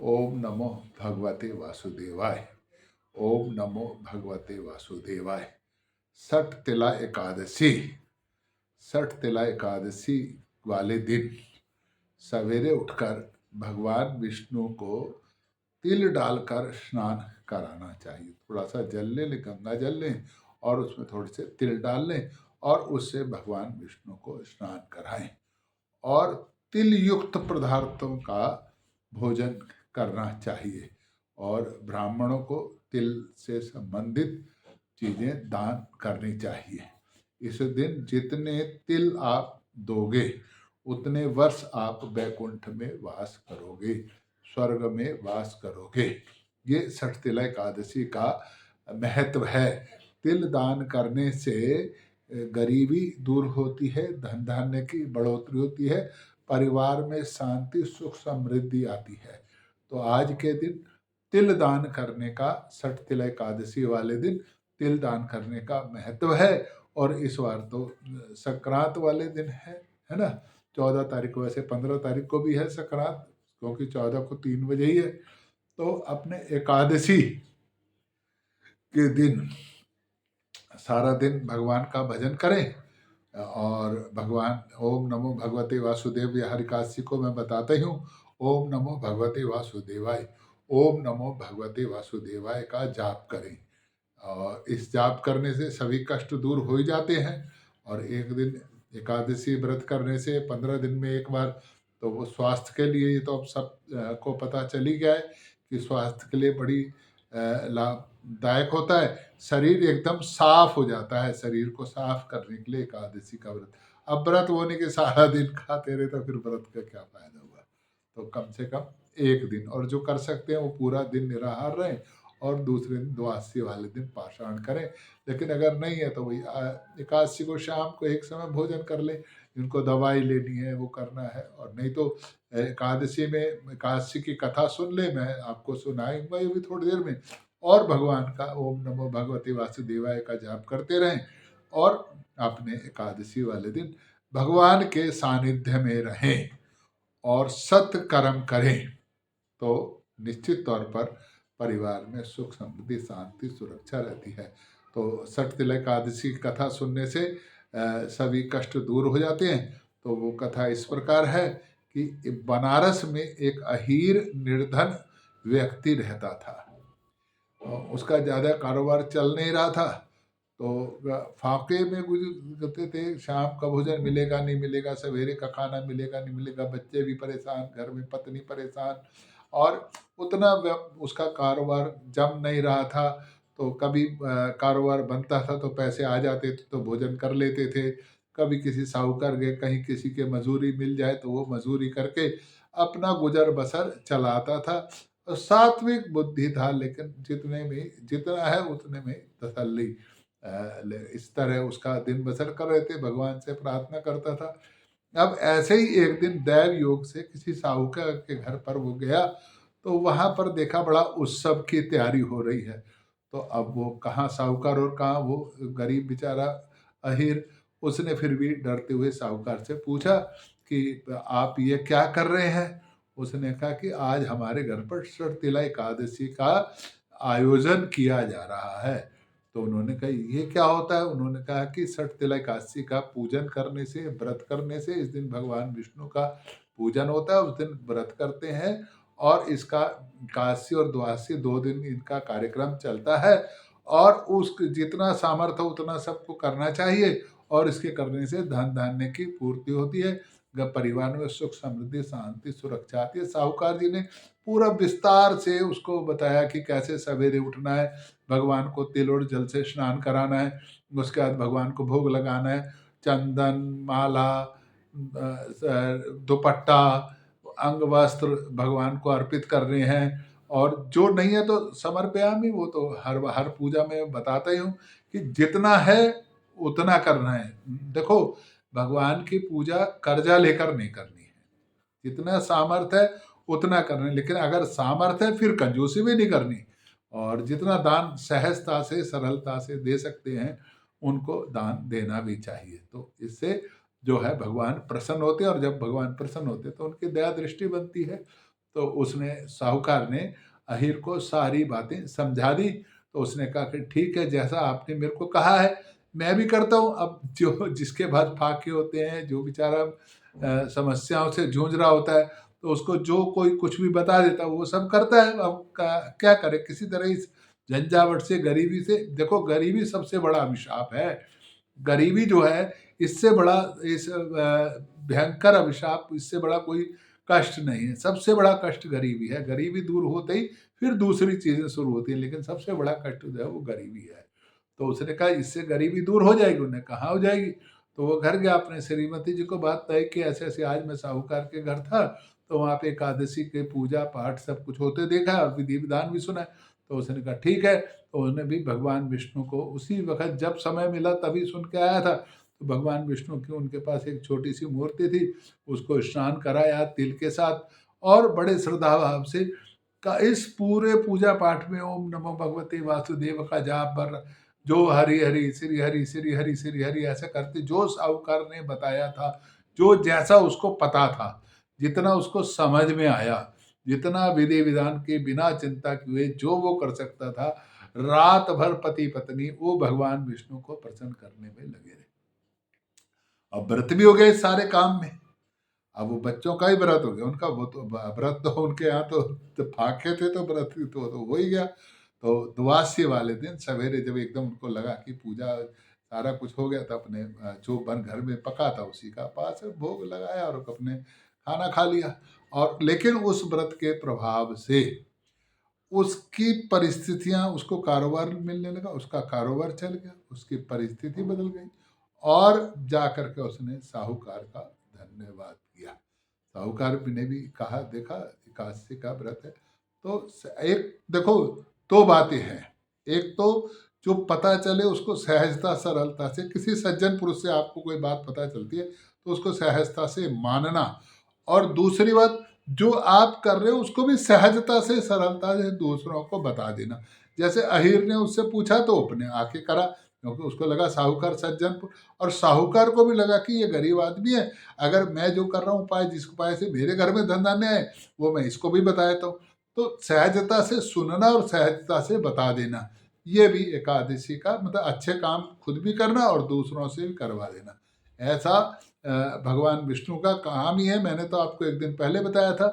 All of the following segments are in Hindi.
ओम नमो भगवते वासुदेवाय। ओम नमो भगवते वासुदेवाय। सठ तिला एकादशी। सठ तिला एकादशी वाले दिन सवेरे उठकर भगवान विष्णु को तिल डालकर स्नान कराना चाहिए। थोड़ा सा जल लें, गंगा जल लें और उसमें थोड़े से तिल डाल लें और उससे भगवान विष्णु को स्नान कराएं। और तिल युक्त पदार्थों का भोजन करना चाहिए और ब्राह्मणों को तिल से संबंधित चीज़ें दान करनी चाहिए। इस दिन जितने तिल आप दोगे उतने वर्ष आप वैकुंठ में वास करोगे, स्वर्ग में वास करोगे। ये सठ तिला एकादशी का महत्व है। तिल दान करने से गरीबी दूर होती है, धन धान्य की बढ़ोतरी होती है, परिवार में शांति सुख समृद्धि आती है। तो आज के दिन तिल दान करने का, सठ तिला एकादशी वाले दिन तिल दान करने का महत्व है। और इस बार तो संक्रांत वाले दिन है ना। 14 तारीख को, वैसे 15 तारीख को भी है संक्रांत, क्योंकि 14 को 3 बजे ही है। तो अपने एकादशी के दिन सारा दिन भगवान का भजन करें। और भगवान ओम नमो भगवते वासुदेव, हर एकादशी को मैं बताता ही हूँ, ओम नमो भगवते वासुदेवाय, ओम नमो भगवते वासुदेवाय का जाप करें। और इस जाप करने से सभी कष्ट दूर हो ही जाते हैं। और एक दिन एकादशी व्रत करने से 15 दिन में एक बार, तो वो स्वास्थ्य के लिए, ये तो अब सब को पता चल ही गया है कि स्वास्थ्य के लिए बड़ी लाभदायक होता है। शरीर एकदम साफ हो जाता है। शरीर को साफ करने के लिए एकादशी का व्रत। अब व्रत होने के सारा दिन खाते रहे तो फिर व्रत का क्या फायदा हुआ। तो कम से कम एक दिन, और जो कर सकते हैं वो पूरा दिन निराहार रहें और दूसरे दिन द्वादशी वाले दिन पाषाण करें। लेकिन अगर नहीं है तो वही एकादशी को शाम को एक समय भोजन कर ले, जिनको दवाई लेनी है वो करना है। और नहीं तो एकादशी में एकादशी की कथा सुन ले, मैं आपको सुनाऊंगा ये भी थोड़ी देर में। और भगवान का ओम नमो भगवते वासुदेवाय का जाप करते रहें और अपने एकादशी वाले दिन भगवान के सानिध्य में रहें और सत्कर्म करें, तो निश्चित तौर पर परिवार में सुख समृद्धि शांति सुरक्षा रहती है। तो सठ तिला एकादशी की कथा सुनने से सभी कष्ट दूर हो जाते हैं। तो वो कथा इस प्रकार है कि बनारस में एक अहीर निर्धन व्यक्ति रहता था। उसका ज़्यादा कारोबार चल नहीं रहा था। तो फाके में गुजरते थे। शाम का भोजन मिलेगा नहीं मिलेगा, सवेरे का खाना मिलेगा नहीं मिलेगा, बच्चे भी परेशान, घर में पत्नी परेशान, और उतना उसका कारोबार जम नहीं रहा था। तो कभी कारोबार बनता था तो पैसे आ जाते थे तो भोजन कर लेते थे। कभी किसी साहूकार गए, कहीं किसी के मजूरी मिल जाए तो वो मजूरी करके अपना गुजर बसर चलाता था। और सात्विक बुद्धि था, लेकिन जितने में जितना है उतने में तसल्ली। इस तरह उसका दिन बसर कर रहे थे, भगवान से प्रार्थना करता था। अब ऐसे ही एक दिन दैव योग से किसी साहूकार के घर पर वो गया, तो वहाँ पर देखा बड़ा उत्सव की तैयारी हो रही है। तो अब वो कहाँ साहूकार और कहाँ वो गरीब बेचारा अहीर। उसने फिर भी डरते हुए साहूकार से पूछा कि आप ये क्या कर रहे हैं। उसने कहा कि आज हमारे घर पर सठ तिला एकादशी का आयोजन किया जा रहा है। तो उन्होंने कहा ये क्या होता है। उन्होंने कहा कि सठ तिला एकादशी का पूजन करने से, व्रत करने से, इस दिन भगवान विष्णु का पूजन होता है, उस दिन व्रत करते हैं और इसका एकादशी और द्वादशी 2 दिन इनका कार्यक्रम चलता है। और उस जितना सामर्थ्य उतना सबको करना चाहिए और इसके करने से धन धान्य की पूर्ति होती है, परिवार में सुख समृद्धि शांति सुरक्षा आती है। साहूकार जी ने पूरा विस्तार से उसको बताया कि कैसे सवेरे उठना है, भगवान को तिल और जल से स्नान कराना है, उसके बाद भगवान को भोग लगाना है, चंदन माला दुपट्टा अंग वस्त्र भगवान को अर्पित करने हैं। और जो नहीं है तो समर्पयामि, वो तो हर हर पूजा में बताता ही हूँ कि जितना है उतना करना है। देखो, भगवान की पूजा कर्जा लेकर नहीं करनी है, जितना सामर्थ्य है उतना करना है। लेकिन अगर सामर्थ्य है फिर कंजूसी भी नहीं करनी। और जितना दान सहजता से सरलता से दे सकते हैं उनको दान देना भी चाहिए। तो इससे जो है भगवान प्रसन्न होते हैं, और जब भगवान प्रसन्न होते हैं तो उनकी दया दृष्टि बनती है। तो उसने साहूकार ने अहीर को सारी बातें समझा दी। तो उसने कहा कि ठीक है, जैसा आपने मेरे को कहा है मैं भी करता हूँ। अब जो जिसके पास फाके होते हैं, जो बेचारा समस्याओं से जूझ रहा होता है, तो उसको जो कोई कुछ भी बता देता है वो सब करता है। अब क्या करे, किसी तरह इस झंझावट से, गरीबी से, देखो गरीबी सबसे बड़ा अभिशाप है। गरीबी जो है, इससे बड़ा, इस भयंकर अभिशाप, इससे बड़ा कोई कष्ट नहीं है। सबसे बड़ा कष्ट गरीबी है। गरीबी दूर होते ही फिर दूसरी चीजें शुरू होती हैं, लेकिन सबसे बड़ा कष्ट जो है वो गरीबी है। तो उसने कहा इससे गरीबी दूर हो जाएगी। उन्होंने कहा हो जाएगी। तो वो घर गया, अपने श्रीमती जी को बात तय कि ऐसे ऐसे आज मैं साहूकार के घर था, तो वहाँ पे एकादशी के पूजा पाठ सब कुछ होते देखा और विधि विधान भी सुना। तो उसने कहा ठीक है। तो उसने भी भगवान विष्णु को उसी वक्त जब समय मिला तभी सुन के आया था। तो भगवान विष्णु की उनके पास एक छोटी सी मूर्ति थी, उसको स्नान कराया तिल के साथ, और बड़े श्रद्धा भाव से का इस पूरे पूजा पाठ में ओम नमो भगवते वासुदेव का जाप बर, जो हरि हरि श्री हरि श्री हरि श्री हरि ऐसा करते, जो साहूकार ने बताया था, जो जैसा उसको पता था, जितना उसको समझ में आया, जितना विधि विधान के बिना चिंता किए जो वो कर सकता था, रात भर पति पत्नी वो भगवान विष्णु को प्रसन्न करने में लगे रहे। अब व्रत भी हो गए सारे काम में। अब वो बच्चों का ही व्रत हो गया उनका, वो तो व्रत तो उनके यहाँ तो फाके थे, तो व्रत तो हो ही गया। तो द्वादशी वाले दिन सवेरे जब एकदम उनको लगा कि पूजा सारा कुछ हो गया, था अपने जो बन घर में पका था उसी का पास भोग लगाया और अपने खाना खा लिया। और लेकिन उस व्रत के प्रभाव से उसकी परिस्थितियां, उसको कारोबार मिलने लगा, उसका कारोबार चल गया, उसकी परिस्थिति बदल गई, और जा करके उसने साहूकार का धन्यवाद किया। साहूकार ने भी कहा देखा एकादशी का व्रत है। तो एक देखो, दो बातें हैं। एक तो जो पता चले उसको सहजता सरलता से, किसी सज्जन पुरुष से आपको कोई बात पता चलती है तो उसको सहजता से मानना, और दूसरी बात जो आप कर रहे हो उसको भी सहजता से सरलता से दूसरों को बता देना। जैसे अहीर ने उससे पूछा तो अपने आके करा, क्योंकि उसको लगा साहूकार सज्जन, और साहूकार को भी लगा कि ये गरीब आदमी है, अगर मैं जो कर रहा हूँ उपाय, जिस उपाय से मेरे घर में धंधा नहीं आए वो मैं इसको भी बता देता हूँ। तो सहजता से सुनना और सहजता से बता देना, ये भी एकादशी का मतलब अच्छे काम खुद भी करना और दूसरों से भी करवा देना, ऐसा भगवान विष्णु का काम ही है। मैंने तो आपको एक दिन पहले बताया था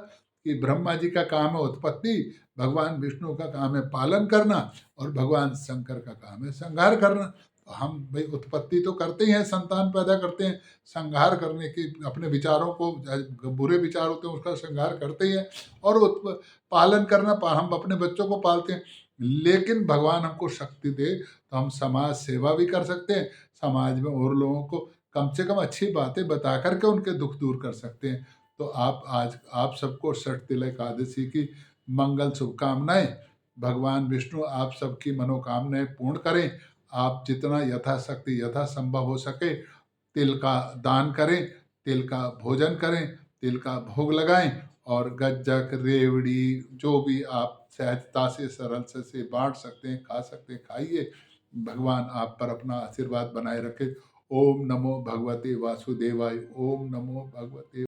कि ब्रह्मा जी का काम है उत्पत्ति, भगवान विष्णु का काम है पालन करना, और भगवान शंकर का काम है संहार करना। तो हम भाई उत्पत्ति तो करते ही हैं, संतान पैदा करते हैं, संहार करने की अपने विचारों को, बुरे विचार होते हैं उसका संहार करते ही हैं, और पालन करना, हम अपने बच्चों को पालते हैं। लेकिन भगवान हमको शक्ति दे तो हम समाज सेवा भी कर सकते हैं, समाज में और लोगों को कम से कम अच्छी बातें बता करके उनके दुख दूर कर सकते हैं। तो आप सबको षठ तिल एकादशी की मंगल शुभकामनाएं। भगवान विष्णु आप सबकी मनोकामनाएं पूर्ण करें। आप जितना यथाशक्ति यथासंभव हो सके तिल का दान करें, तिल का भोजन करें, तिल का भोग लगाएं, और गज्जक रेवड़ी जो भी आप सहजता से सरल से बांट सकते हैं, खा सकते हैं, खाइए। भगवान आप पर अपना आशीर्वाद बनाए रखे। ओम नमो भगवते वासुदेवाय। ओम नमो भगवते